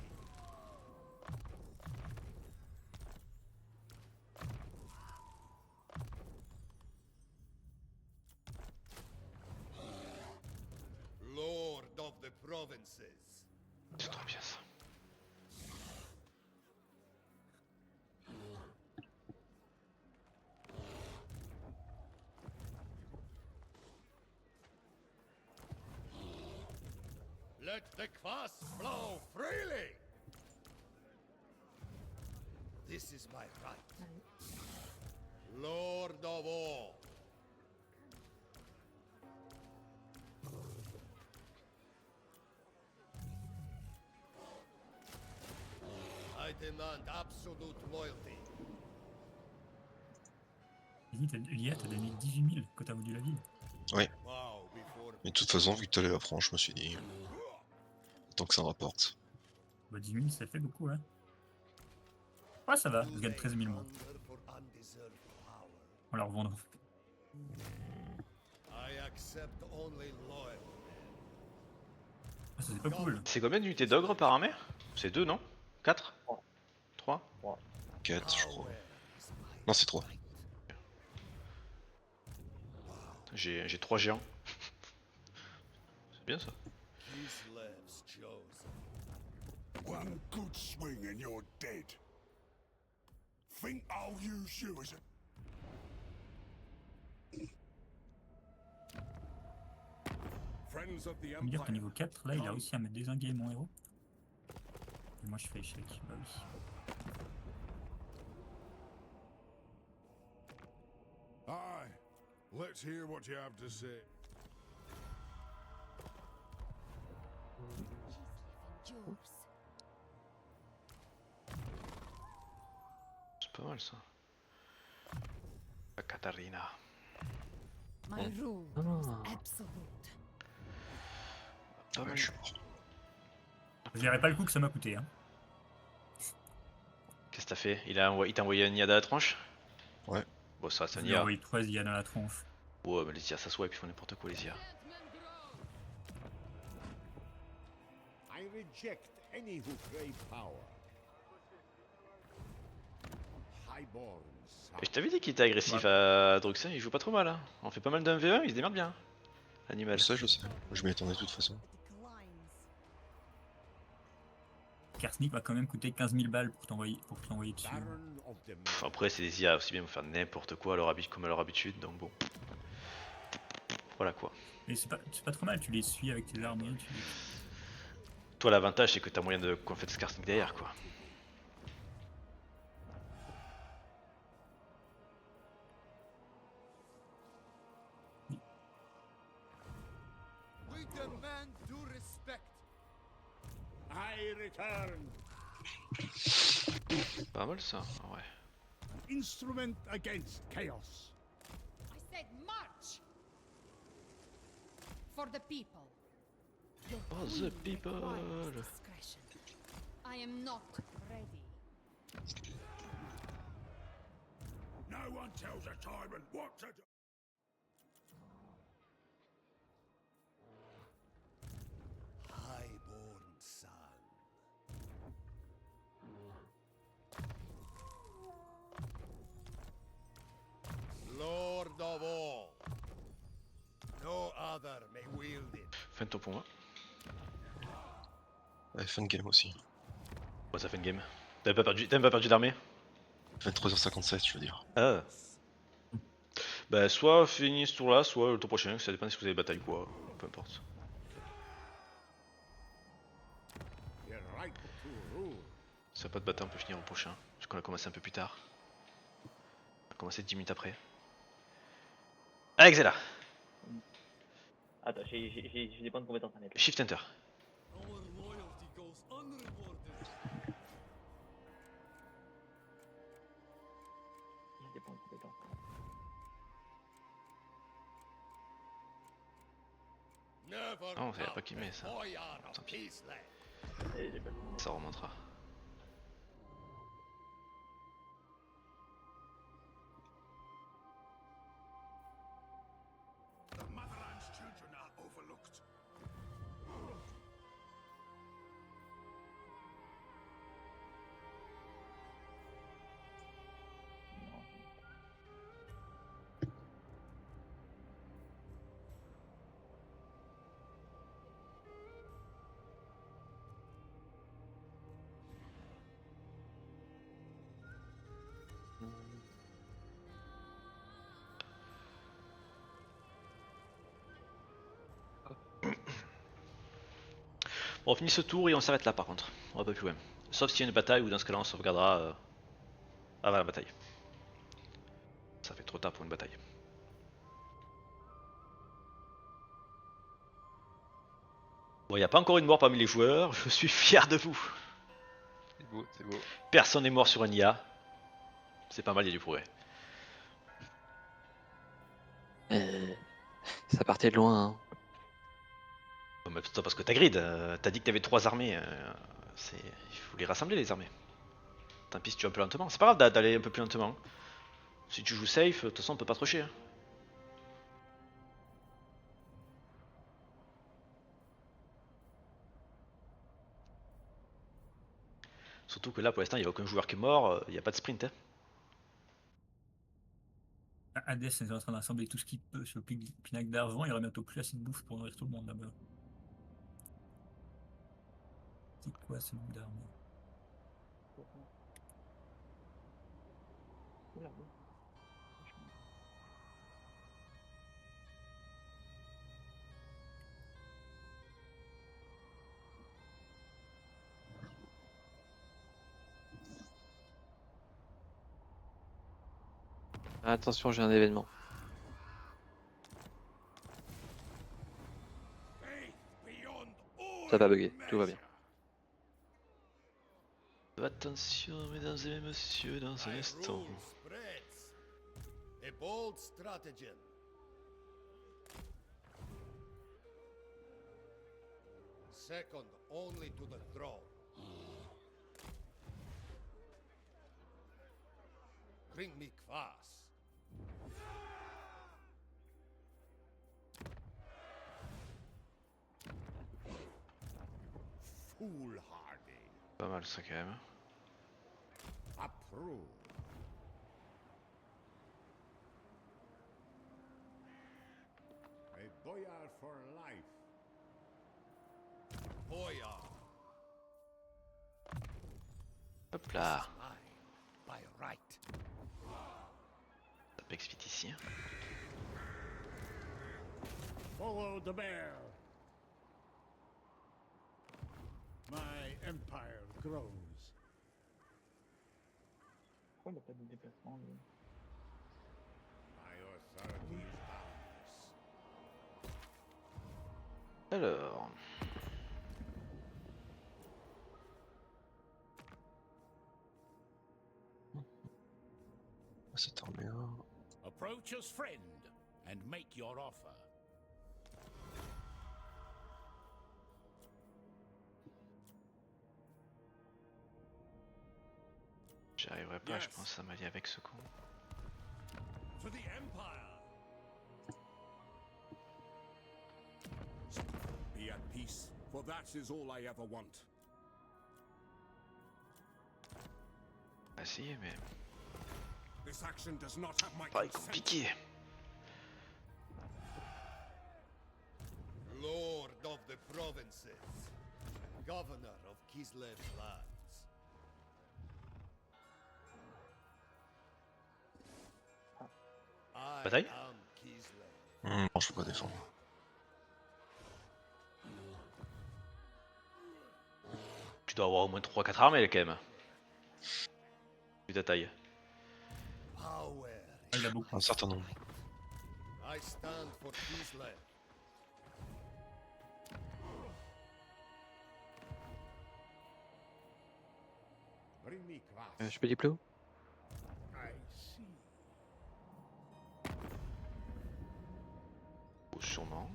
Lord of the provinces. C'est trop bien ça. Let the kvass flow freely. This is my right. Lord of all. I demand absolute loyalty. L'IA t'a donné 18 000 quand t'as vendu la ville. Bow before mais de toute façon, vu que t'allais la prendre, je me suis dit. Tant que ça rapporte. Bah 10 000 ça fait beaucoup, hein. Ouais, ça va, je gagne 13 000 moins hunger for undeserved power. en la revendant. I accept only loyal. Ah, ça c'est pas cool. C'est combien d'unités d'ogre par armée? C'est 2, non? 4? 3? 4, je crois. Non, c'est 3. J'ai 3 géants. C'est bien ça. Kislev's chosen. One good swing and you're dead. Think I'll use you as a... Friends of the Faut me dire qu'au Empire. niveau 4, là il a réussi à me désinguer mon héros. Et moi je fais échec, bah oui. Aye. Let's hear what you have to say. Yours. C'est pas mal ça. La Katarina. My rule Ah. is absolute. Pas mal. Je suis mort. Je dirais pas le coup que ça m'a coûté, hein. Qu'est-ce que t'as fait? Il t'a envoyé un Niada à la tronche? Ouais. Bon, ça, c'est Je un lui ai Nia. envoyé 3 IA dans la tronche. Ouais, mais les IA, ça swipe, ils font n'importe quoi, les IA. I reject any who crave power. Highborn son. Et je t'avais dit qu'il était agressif à Druxen, il joue pas trop mal. Hein. On fait pas mal d'un V1, il se démerde bien. L'animal. Je sais. Je m'y attendais de toute façon. Declines. Karsnik va quand même coûter 15 000 balles pour t'envoyer dessus. Baron of the Pff, après, c'est des IA aussi bien pour faire n'importe quoi comme à leur habitude, donc bon. Voilà quoi. Et c'est pas trop mal, tu les suis avec tes armées. Toi, l'avantage, c'est que t'as moyen de qu'on fait Skarsnik derrière quoi. We demand due respect. I return. Pas mal ça, ouais. An instrument against chaos. I said march! For the people. Your For the queen people. requires discretion. I am not ready. No one tells a tyrant what to do. Highborn son. Lord of all. No other may wield it. Fin de tour pour moi. Ouais, fin de game aussi. Ouais, ça fait une game. T'as même pas perdu d'armée? 23h57, je veux dire. Ah. Bah, soit fini ce tour là, soit le tour prochain, ça dépend si vous avez bataille ou quoi, peu importe. Your right to rule. Si y a pas de bataille, on peut finir au prochain, parce qu'on a commencé un peu plus tard. On a commencé 10 minutes après. Allez, Xela, Attends, j'ai des points de compétence à mettre. Shift Enter. J'ai des points de compétence. Never Ah non, ça y a doubt pas qui met ça. the boyar of Tant pis. Peaceland. Et j'ai pas de- Ça remontera. The motherland's children are overlooked. Non. Bon, on finit ce tour et on s'arrête là par contre. On va pas plus loin. Sauf s'il y a une bataille ou dans ce cas là on sauvegardera avant la bataille. Ça fait trop tard pour une bataille. Bon, y a pas encore une mort parmi les joueurs, je suis fier de vous. C'est beau, c'est beau. Personne n'est mort sur un IA. C'est pas mal, il y a du progrès. Ça partait de loin, hein. Bon, mais toi parce que t'as grid, t'as dit que t'avais 3 armées. Il faut les rassembler les armées. Tant pis si tu vas un peu lentement. C'est pas grave d'aller un peu plus lentement. Si tu joues safe, de toute façon on peut pas te rusher. Hein. Surtout que là pour l'instant il n'y a aucun joueur qui est mort, il n'y a pas de sprint. Hein. Hades est en train d'assembler tout ce qu'il peut sur le pinacle d'argent, il y aura bientôt plus assez de bouffe pour nourrir tout le monde là-bas. C'est quoi ce nombre d'armes? Oula, oui. Franchement. Attention, j'ai un événement. Faith beyond all Ça va bugger, tout va bien. Attention mesdames et messieurs dans un Thy instant. rule spreads. A bold stratagem. Second only to the throne. Bring me Kvas. Foolhardy. Pas mal ça quand même. Approve. A boyar for life. Boyar. Hop là. By right. Apex vite ici. Follow the bear. My empire grows. Pourquoi il a pas de déplacement lui? My authority is boundless. Alors. Cette armée-là. Approach as friend and make your offer. J'arriverai pas, je pense, à m'allier avec ce con. To the empire. Be at peace, for that is all I ever want. On va essayer, mais This action does not have my pareil consent. compliqué. Lord of the provinces, governor of Kislev's lands. I Bataille? am Kislev. Non, je peux pas défendre. Tu dois avoir au moins 3-4 armées quand même. Vu ta taille. Power. Il a beaucoup. Un certain nombre. I stand for Kislev. Bring me Kvass. Je peux diplo? I see. Oh, sûrement.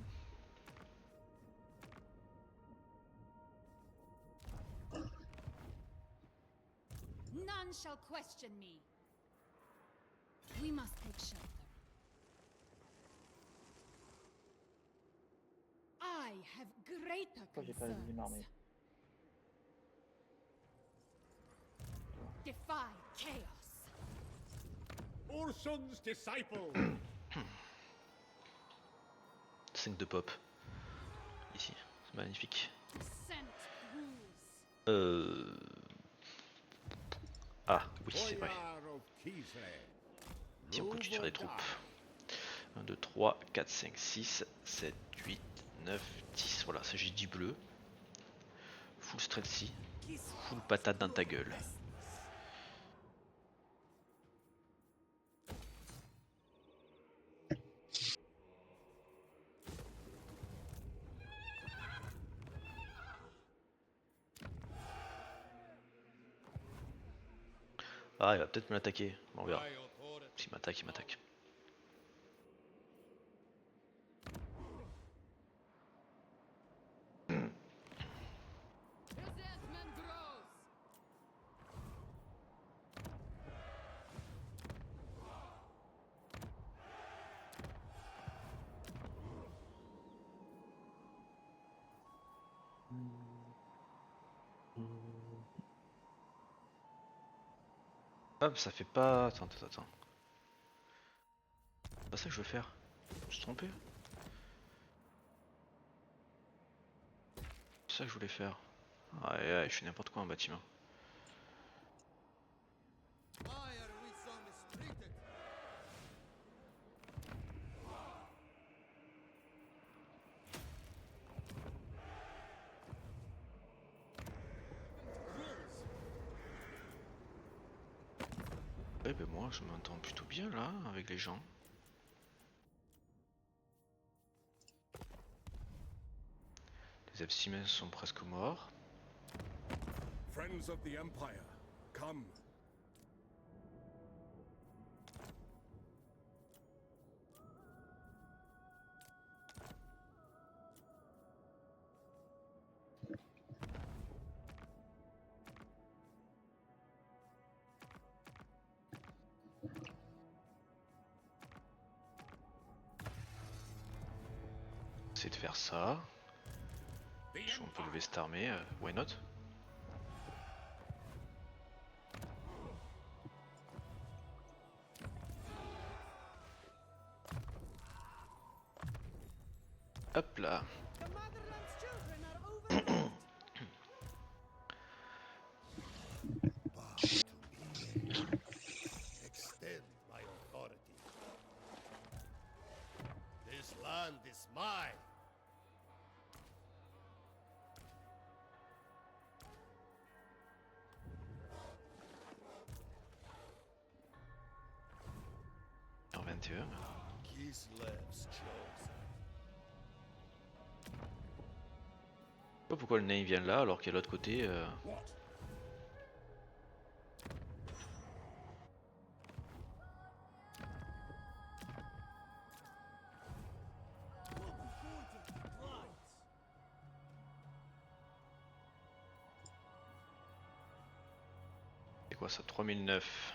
None shall question me. We must take shelter. I have greater Pourquoi j'ai pas la deuxième concerns. armée? Defy chaos. Urson's disciple. 5 de pop. Ici, c'est magnifique. Scent rules. Ah, oui, c'est vrai. Boyar of Kislev. Si on continue de faire des troupes. 1, 2, 3, 4, 5, 6, 7, 8, 9, 10. Voilà, ça j'ai 10 bleus. Full streltsy. Full patate dans ta gueule. Ah, il va peut-être me l'attaquer. Bon, on verra. My authority. S'il m'attaque, il m'attaque. Resentment grows. Hop, ça fait pas... Attends. C'est pas ça que je veux faire. Je me suis trompé. C'est ça que je voulais faire. Ouais, je fais n'importe quoi en bâtiment. Why are we so mistreated? Ouais, ben moi je m'entends plutôt bien là avec les gens. Les abstimens sont presque morts. Friends of the Empire, come. C'est de faire ça. Si on peut lever cette armée, why not? Hop là. The motherland's children are overwhelmed. By land is mine. En 21. Kislev's chosen. Je sais pas pourquoi le nain vient là alors qu'il y a l'autre côté. What? C'est quoi ça? 3009.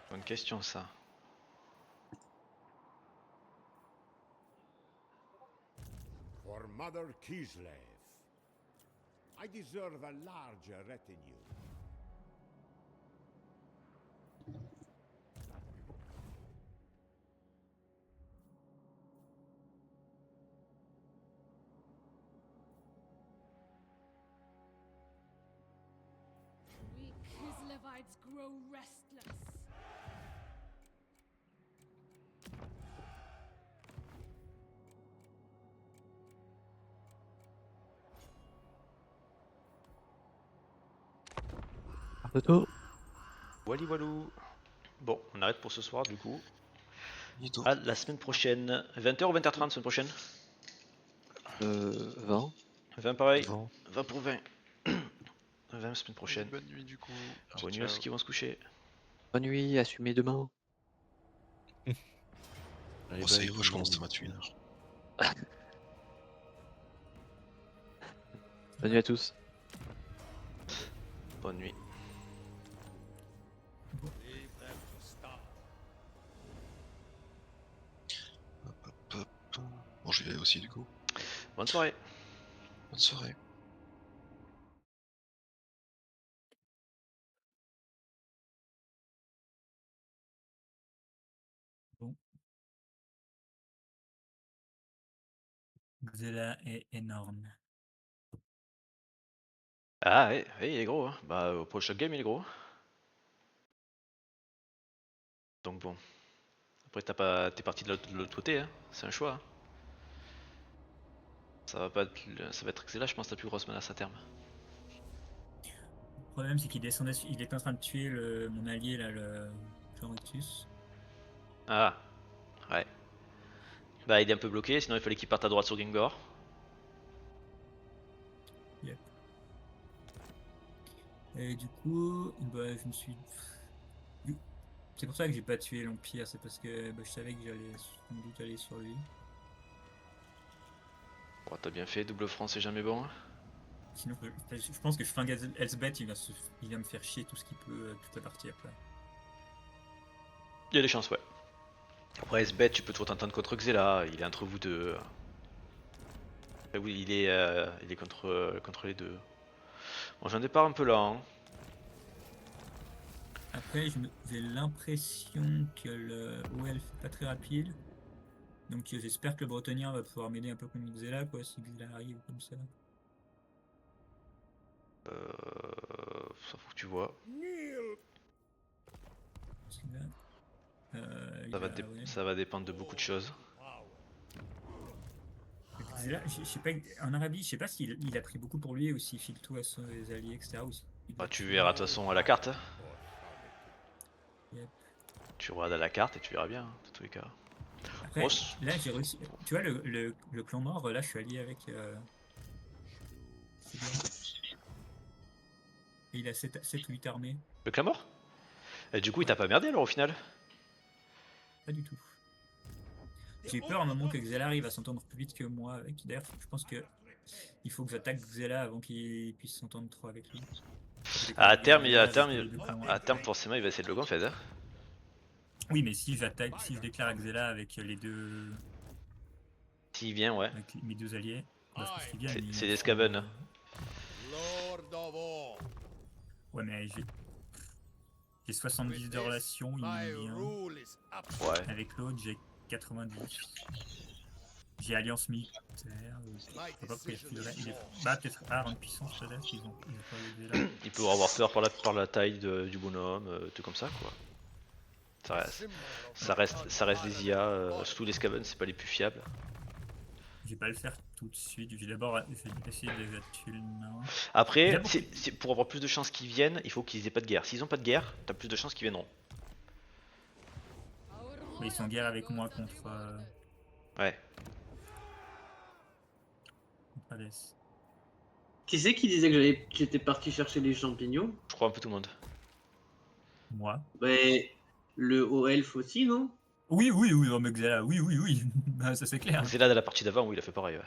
Bonne question ça. For Mother Kislev, I deserve a larger retinue. We Kislevites grow restless. Toto. Wally walou. Bon, on arrête pour ce soir du coup. Nito. À la semaine prochaine. 20h ou 20h30 semaine prochaine? 20. 20 pareil. Bon. 20 pour 20. 20 semaine prochaine. Bonne nuit du coup. Bonne nuit à ceux qui vont se coucher. Bonne nuit, assumez demain. Allez, Bon, ça y bye, est, je commence tout à le monde. 21h. Bonne nuit à tous. Bonne nuit. Leave them to starve. Bon, je vais y aller aussi du coup. Bonne soirée. Bonne soirée. Xela est énorme. Ah ouais, ouais, il est gros. Hein. Bah au prochain game il est gros. Donc bon. Après t'es parti de l'autre côté, hein. C'est un choix. Hein. Ça va être Xela, je pense, la plus grosse menace à terme. Le problème, c'est qu'il descendait, il était en train de tuer mon allié, là, le Florictus. Ah, ouais. Bah il est un peu bloqué, sinon il fallait qu'il parte à droite sur Gengor. Yep. Et du coup, bah, je me suis... C'est pour ça que j'ai pas tué l'Empire, c'est parce que bah, je savais que j'allais sans doute aller sur lui. Bon, t'as bien fait, double franc c'est jamais bon. Hein. Sinon, je pense que je flingue Elsbeth, il va me faire chier tout ce qu'il peut, toute la partie après. Il y a des chances, ouais. Après SBet, tu peux toujours t'entendre contre Xela, il est entre vous deux. Enfin, oui, il est contre les deux. Bon, j'ai un départ un peu lent. Hein. Après, j'ai l'impression que le OL fait pas très rapide. Donc j'espère que le bretonien va pouvoir m'aider un peu contre Xela, quoi, si Xela arrive comme ça. Ça faut que tu vois. Parce que là, Ça va dépendre de beaucoup de choses. Xela, je sais pas, en Arabie, je sais pas s'il a pris beaucoup pour lui ou s'il file tout à ses alliés, etc. Bah, tu verras de toute façon à la carte. Hein. Yep. Tu regardes à la carte et tu verras bien, dans tous les cas. Après, là j'ai réussi. Tu vois, le clan mort, là je suis allié avec. Et il a 7 ou 8 armées. Le clan mort? Et du coup, il t'a pas merdé alors au final? Pas du tout. J'ai peur à un moment que Xela arrive à s'entendre plus vite que moi avec. D'ailleurs, je pense que il faut que j'attaque Xela avant qu'il puisse s'entendre trop avec lui. À terme, forcément, il va essayer de le gonfler. Hein. Oui, mais si je déclare Xela avec les deux. S'il vient, ouais. Avec mes deux alliés. C'est des Skaven. Ouais, mais j'ai 70 de relation, il me vient. Ouais. Avec l'autre, j'ai 90. J'ai alliance militaire. Je sais pas pourquoi il est... Bah, peut-être rare en puissance, peut-être. Ils ont pas levé là. peux avoir peur par la taille du bonhomme, tout comme ça quoi. Ça reste des IA, surtout les Skaven, c'est pas les plus fiables. Je vais pas le faire tout de suite. Je vais d'abord essayer de déjà tuer le nain. Après, D'abord- pour avoir plus de chances qu'ils viennent, il faut qu'ils aient pas de guerre. S'ils ont pas de guerre, t'as plus de chances qu'ils viendront. Mais ils sont en guerre avec moi contre Ouais. Hades. Qui c'est qui disait que j'étais parti chercher les champignons? Je crois un peu tout le monde. Moi. Mais le haut elfe aussi, non? Oui, non, mais Xela, oui. Ah, ça c'est clair. C'est là de la partie d'avant où il a fait pareil. Ouais.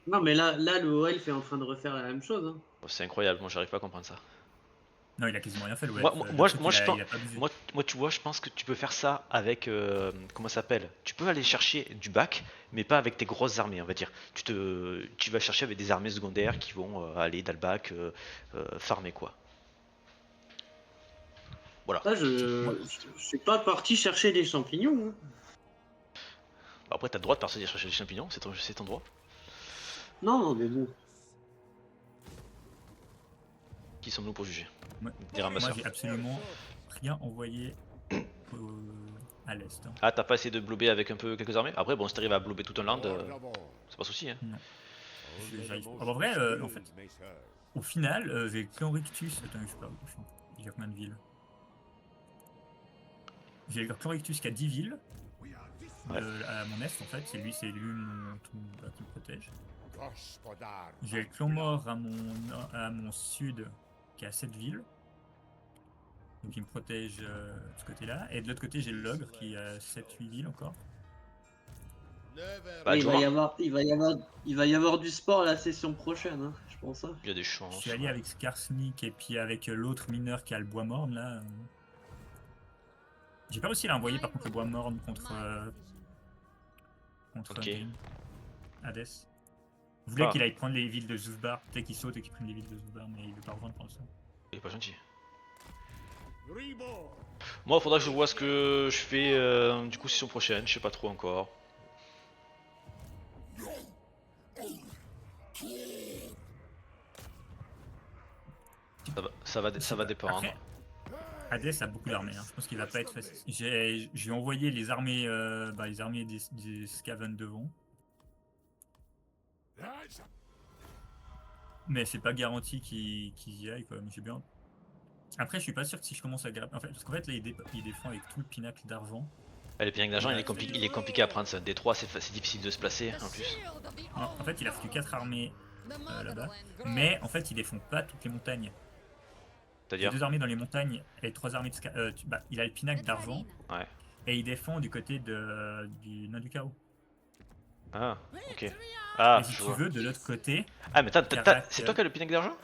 Non, mais là, le haut elfe est en train de refaire la même chose. Hein. Bon, c'est incroyable, moi j'arrive pas à comprendre ça. Non, il a quasiment rien fait le Moi, elfe. moi, Le truc, moi, il je a- pense- il a pas bougé. moi, tu vois, je pense que tu peux faire ça avec. Comment ça s'appelle? Tu peux aller chercher du bac, mais pas avec tes grosses armées, on va dire. Tu vas chercher avec des armées secondaires qui vont aller dans le bac farmer quoi. Voilà. Là, je suis pas parti chercher des champignons. Hein. Après, t'as le droit de partir chercher des champignons, c'est ton droit. Non, mais bon. Qui sommes-nous pour juger? Ouais. Des Moi, ramasseurs. j'ai absolument rien envoyé à l'est. Hein. Ah, t'as pas essayé de blober avec un peu quelques armées? Après, bon, si t'arrives à blober tout un land, c'est pas souci. Hein. J'arrive pas. En vrai, en fait, au final, j'ai Clan Rictus. Attends, je sais pas. Il y a combien de villes? J'ai le Clan Rictus qui a 10 villes. Ouais. À mon est, en fait, c'est lui qui me protège. J'ai le Clan Mort à mon sud qui a 7 villes. Donc il me protège de ce côté-là. Et de l'autre côté, j'ai le Logre qui a 7-8 villes encore. Bah, il va y avoir du sport la session prochaine, hein, je pense. Hein. Il y a des Je chances. suis allié avec Skarsnik et puis avec l'autre mineur qui a le bois morne là. J'ai pas réussi à l'envoyer par contre le bois morne contre Ok. Hades. Je voulais Ah. qu'il aille prendre les villes de Zufbar, peut-être qu'il saute et qu'il prenne les villes de Zufbar, mais il veut pas rejoindre pour l'instant. Il est pas gentil. Moi, faudra que je vois ce que je fais du coup session prochaine, je sais pas trop encore. Ça va dépendre. Après, Hades a beaucoup d'armées, hein. Je pense qu'il va pas être facile. J'ai envoyé les armées des Skaven devant. Mais c'est pas garanti qu'ils y aillent quoi, mais j'ai bien. Après, je suis pas sûr que si je commence à grimper. En fait, parce qu'en fait, là, il défend avec tout le pinacle d'argent. Ah, le pinacle d'argent, il est compliqué à prendre, c'est un D3, c'est difficile de se placer en plus. En fait, il a foutu 4 armées là-bas. Mais en fait, il défend pas toutes les montagnes. Il y a C'est-à-dire 2 armées dans les montagnes et 3 armées de il a le pinacle d'argent. Ouais. Et il défend du côté du nain du chaos. Ah, ok. Ah, et si je tu vois. veux, de l'autre côté. Ah, mais Karak, c'est toi qui as le pinacle d'argent?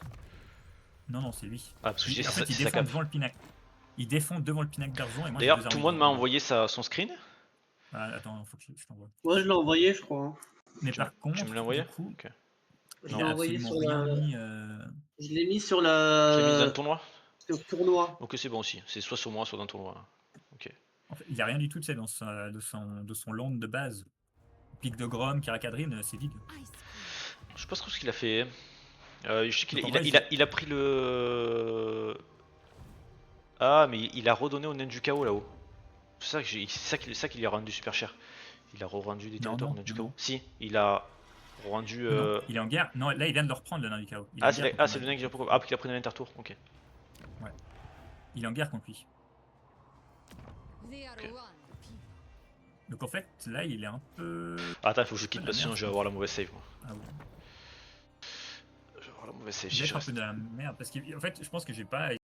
Non, c'est lui. Ah, parce que je dis, En fait, il c'est sa défend cape. devant le pinacle. Il défend devant le pinacle d'argent et moi j'ai D'ailleurs, 2 tout le armées monde de m'a bronze. envoyé son screen. Ah, attends, faut que je t'envoie. Moi, je l'ai envoyé, je crois. Hein. Mais par contre, Tu me l'as envoyé? du coup, Ok. Je j'ai l'ai envoyé absolument sur rien la. mis. Je l'ai mis sur Je l'ai mis dans le la. tournoi. Sur le tournoi. Ok, c'est bon aussi. C'est soit sur moi, soit dans le tournoi. Ok. En fait, il n'y a rien du tout, tu sais, de son land de base. Pic de Grom, Karakadrin, c'est vide. Je sais pas trop ce qu'il a fait. Je sais qu'il Donc, en il a, vrai, il a- il a pris le. Ah, mais il a redonné au nain du chaos là-haut. C'est ça qui lui a rendu super cher. Il a rendu des territoires au nain du chaos. Si, il a rendu. Non, il est en guerre. Non, là, il vient de le reprendre, le nain du chaos. Il est Ah, en guerre contre c'est le nain nain qui a pris. Ah, parce qu'il a pris le nain intertour. Ok. Il est en guerre contre lui. They are Ok. one people. Donc en fait, là, il est un peu. Attends, il faut que je quitte La parce que sinon merde, je vais avoir la mauvaise save. Moi. Ah ouais. Je vais avoir la mauvaise save Je si vais je être un reste. peu de la merde parce qu'en fait, je pense que j'ai pas